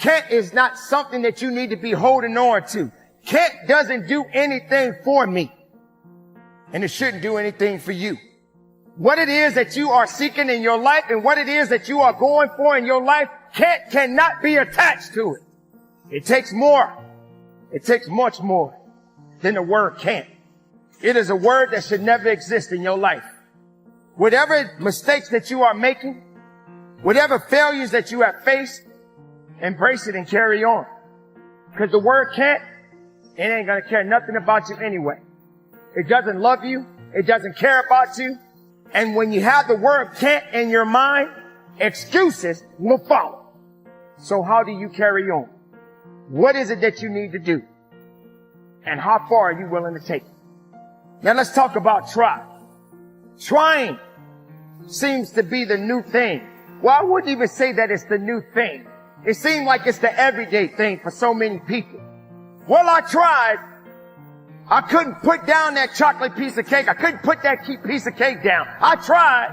Can't is not something that you need to be holding on to. Can't doesn't do anything for me. And it shouldn't do anything for you. What it is that you are seeking in your life and what it is that you are going for in your life cannot be attached to it. It takes more. It takes much more than the word can't. It is a word that should never exist in your life. Whatever mistakes that you are making, whatever failures that you have faced, embrace it and carry on. Because the word can't, it ain't going to care nothing about you anyway. It doesn't love you. It doesn't care about you. And when you have the word can't in your mind, excuses will follow. So how do you carry on? What is it that you need to do? And how far are you willing to take it? Now let's talk about try. Trying seems to be the new thing. Well, I wouldn't even say that it's the new thing. It seems like it's the everyday thing for so many people. Well, I tried. I couldn't put down that chocolate piece of cake. I couldn't put that piece of cake down. I tried.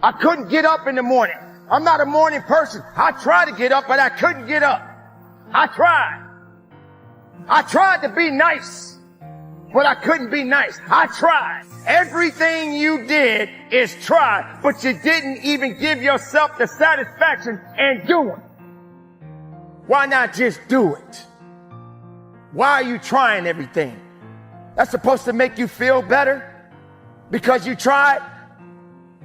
I couldn't get up in the morning. I'm not a morning person. I tried to get up, but I couldn't get up. I tried. I tried to be nice, but I couldn't be nice. I tried. Everything you did is try, but you didn't even give yourself the satisfaction in doing. Why not just do it? Why are you trying everything? That's supposed to make you feel better because you tried?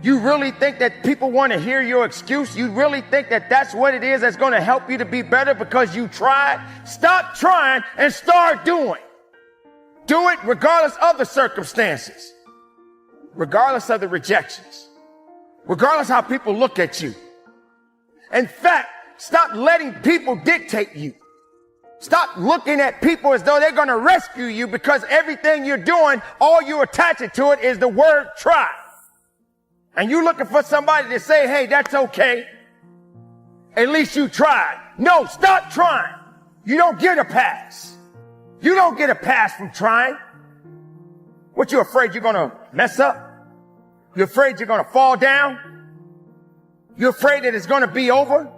You really think that people want to hear your excuse? You really think that that's what it is that's going to help you to be better because you tried? Stop trying and start doing. Do it regardless of the circumstances, regardless of the rejections, regardless how people look at you. In fact, stop letting people dictate you. Stop looking at people as though they're going to rescue you because everything you're doing, all you're attaching to it is the word try. And you're looking for somebody to say, hey, that's okay. At least you tried. No, stop trying. You don't get a pass. You don't get a pass from trying. What, you afraid you're going to mess up? You're afraid you're going to fall down? You're afraid that it's going to be over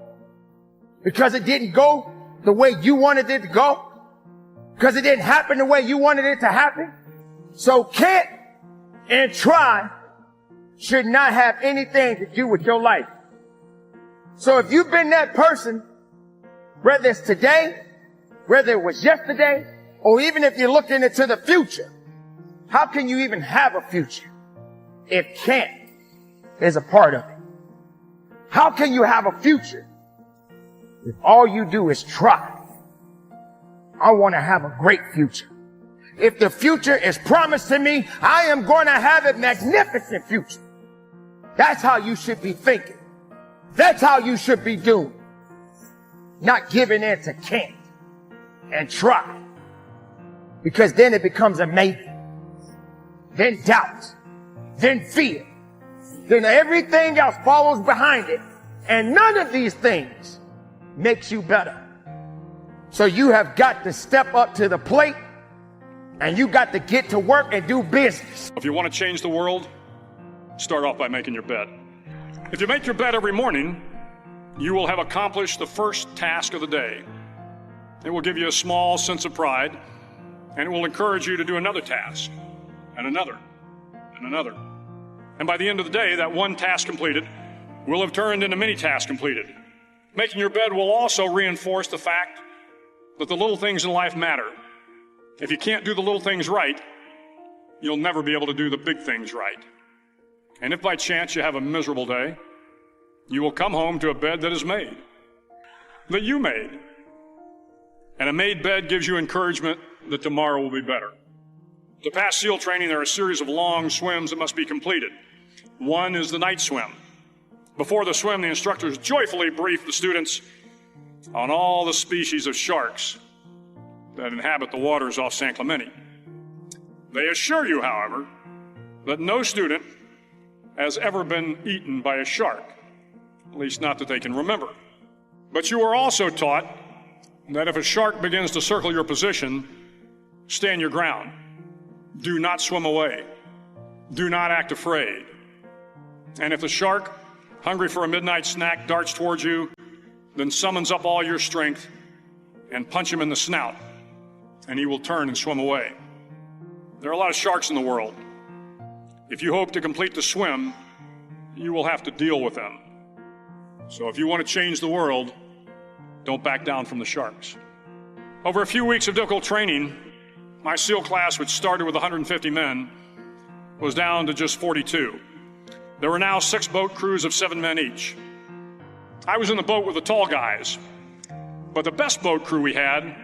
because it didn't go the way you wanted it to go? Because it didn't happen the way you wanted it to happen? So can't and try should not have anything to do with your life. So if you've been that person, whether it's today, whether it was yesterday, or even if you're looking into the future, how can you even have a future if can't is a part of it? How can you have a future if all you do is try? I want to have a great future. If the future is promised to me, I am going to have a magnificent future. That's how you should be thinking. That's how you should be doing. Not giving in to can't and try. Because then it becomes a maybe. Then doubt. Then fear. Then everything else follows behind it. And none of these things makes you better. So you have got to step up to the plate and you got to get to work and do business. If you want to change the world, start off by making your bed. If you make your bed every morning, you will have accomplished the first task of the day. It will give you a small sense of pride, and it will encourage you to do another task, and another, and another. And by the end of the day, that one task completed will have turned into many tasks completed. Making your bed will also reinforce the fact that the little things in life matter. If you can't do the little things right, you'll never be able to do the big things right. And if by chance you have a miserable day, you will come home to a bed that is made, that you made. And a made bed gives you encouragement that tomorrow will be better. To pass SEAL training, there are a series of long swims that must be completed. One is the night swim. Before the swim, the instructors joyfully brief the students on all the species of sharks that inhabit the waters off San Clemente. They assure you, however, that no student has ever been eaten by a shark, at least not that they can remember. But you are also taught that if a shark begins to circle your position, stand your ground. Do not swim away. Do not act afraid. And if the shark, hungry for a midnight snack, darts towards you, then summons up all your strength and punch him in the snout, and he will turn and swim away. There are a lot of sharks in the world. If you hope to complete the swim, you will have to deal with them. So if you want to change the world, don't back down from the sharks. Over a few weeks of difficult training, my SEAL class, which started with 150 men, was down to just 42. There were now 6 boat crews of 7 men each. I was in the boat with the tall guys, but the best boat crew we had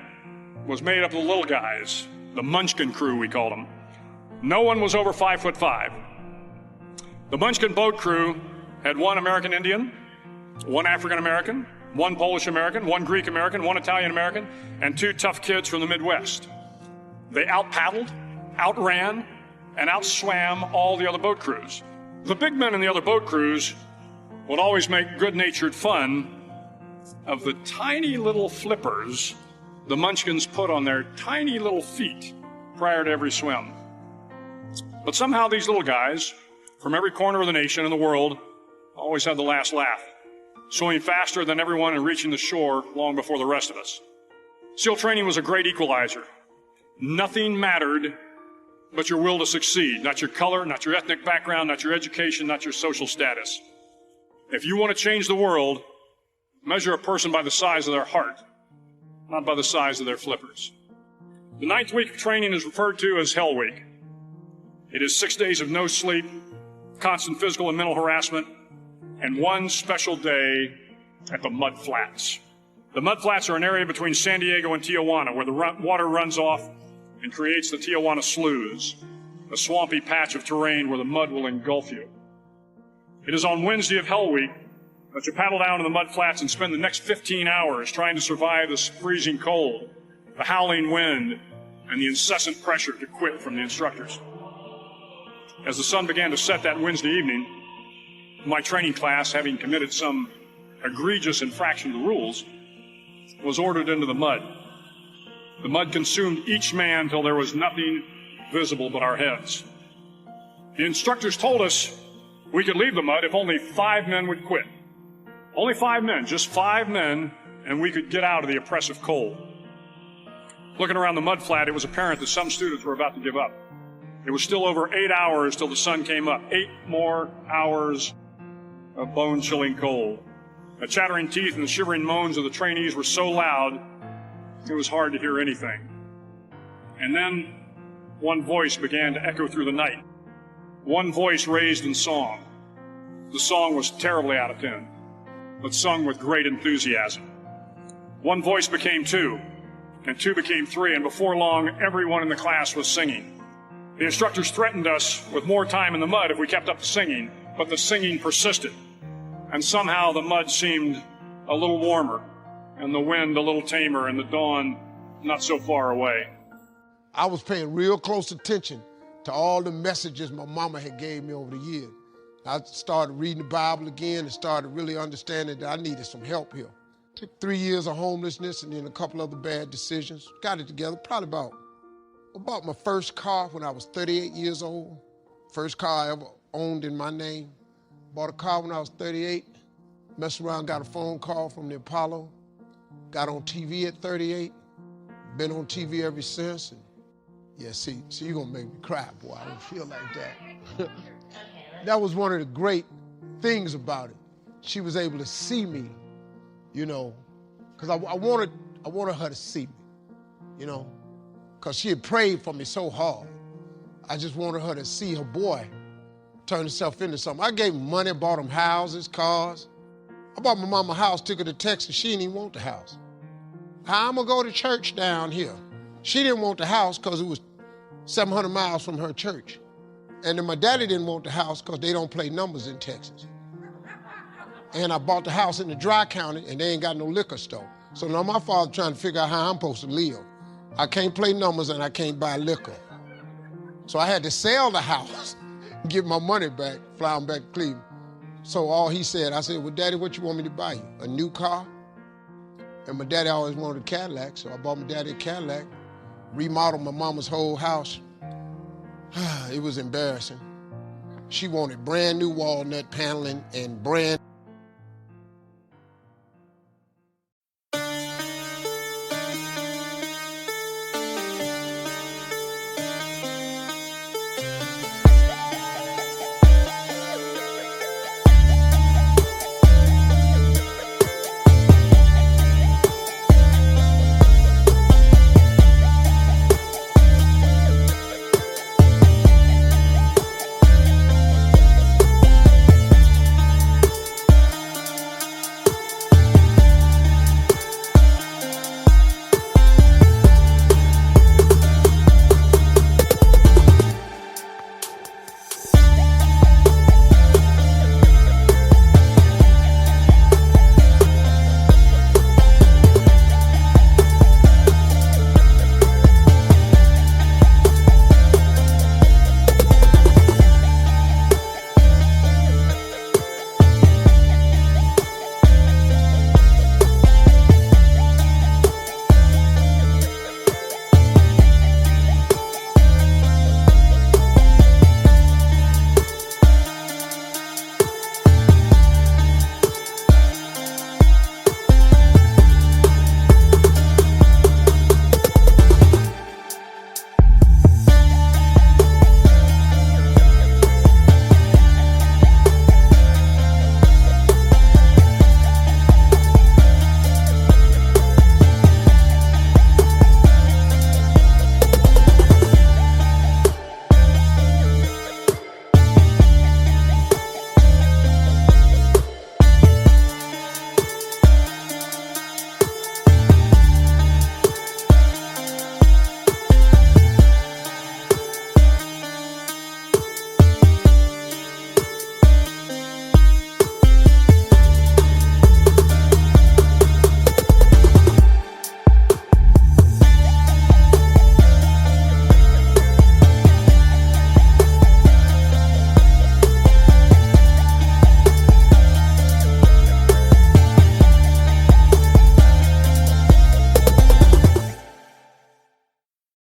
was made up of the little guys, the Munchkin crew, we called them. No one was over 5'5". The Munchkin boat crew had 1 American Indian, 1 African American, 1 Polish American, 1 Greek American, 1 Italian American, and 2 tough kids from the Midwest. They out-paddled, outran, and outswam all the other boat crews. The big men in the other boat crews would always make good-natured fun of the tiny little flippers the Munchkins put on their tiny little feet prior to every swim. But somehow these little guys from every corner of the nation and the world always had the last laugh, swimming faster than everyone and reaching the shore long before the rest of us. SEAL training was a great equalizer. Nothing mattered but your will to succeed, not your color, not your ethnic background, not your education, not your social status. If you want to change the world, measure a person by the size of their heart, not by the size of their flippers. The 9th week of training is referred to as Hell Week. It is 6 days of no sleep, constant physical and mental harassment, and 1 special day at the Mud Flats. The Mud Flats are an area between San Diego and Tijuana where the water runs off and creates the Tijuana Sloughs, a swampy patch of terrain where the mud will engulf you. It is on Wednesday of Hell Week that you paddle down to the Mud Flats and spend the next 15 hours trying to survive the freezing cold, the howling wind, and the incessant pressure to quit from the instructors. As the sun began to set that Wednesday evening, my training class, having committed some egregious infraction of the rules, was ordered into the mud. The mud consumed each man till there was nothing visible but our heads. The instructors told us we could leave the mud if only 5 men would quit. Only 5 men, just 5 men, and we could get out of the oppressive cold. Looking around the mud flat, it was apparent that some students were about to give up. It was still over 8 hours till the sun came up. 8 more hours of bone-chilling cold. The chattering teeth and the shivering moans of the trainees were so loud, it was hard to hear anything. And then one voice began to echo through the night. One voice raised in song. The song was terribly out of tune, but sung with great enthusiasm. One voice became 2, and 2 became 3, and before long, everyone in the class was singing. The instructors threatened us with more time in the mud if we kept up the singing, but the singing persisted. And somehow the mud seemed a little warmer, and the wind a little tamer, and the dawn not so far away. I was paying real close attention to all the messages my mama had gave me over the years. I started reading the Bible again and started really understanding that I needed some help here. Took 3 years of homelessness and then a couple other bad decisions. Got it together, probably about my first car when I was 38 years old. First car I ever owned in my name. Bought a car when I was 38. Messed around, got a phone call from the Apollo. Got on TV at 38. Been on TV ever since. And yeah, see, you're gonna make me cry, boy. I don't feel like that. That was one of the great things about it. She was able to see me, you know, because I wanted her to see me, you know, because she had prayed for me so hard. I just wanted her to see her boy turn himself into something. I gave him money, bought him houses, cars. I bought my mama a house, took her to Texas. She didn't even want the house. How I'm gonna go to church down here? She didn't want the house because it was 700 miles from her church. And then my daddy didn't want the house because they don't play numbers in Texas. And I bought the house in the dry county and they ain't got no liquor store. So now my father trying to figure out how I'm supposed to live. I can't play numbers and I can't buy liquor. So I had to sell the house, get my money back, fly him back to Cleveland. So all he said, I said, well, Daddy, what you want me to buy you? A new car? And my daddy always wanted a Cadillac, so I bought my daddy a Cadillac, remodeled my mama's whole house. It was embarrassing. She wanted brand new walnut paneling and brand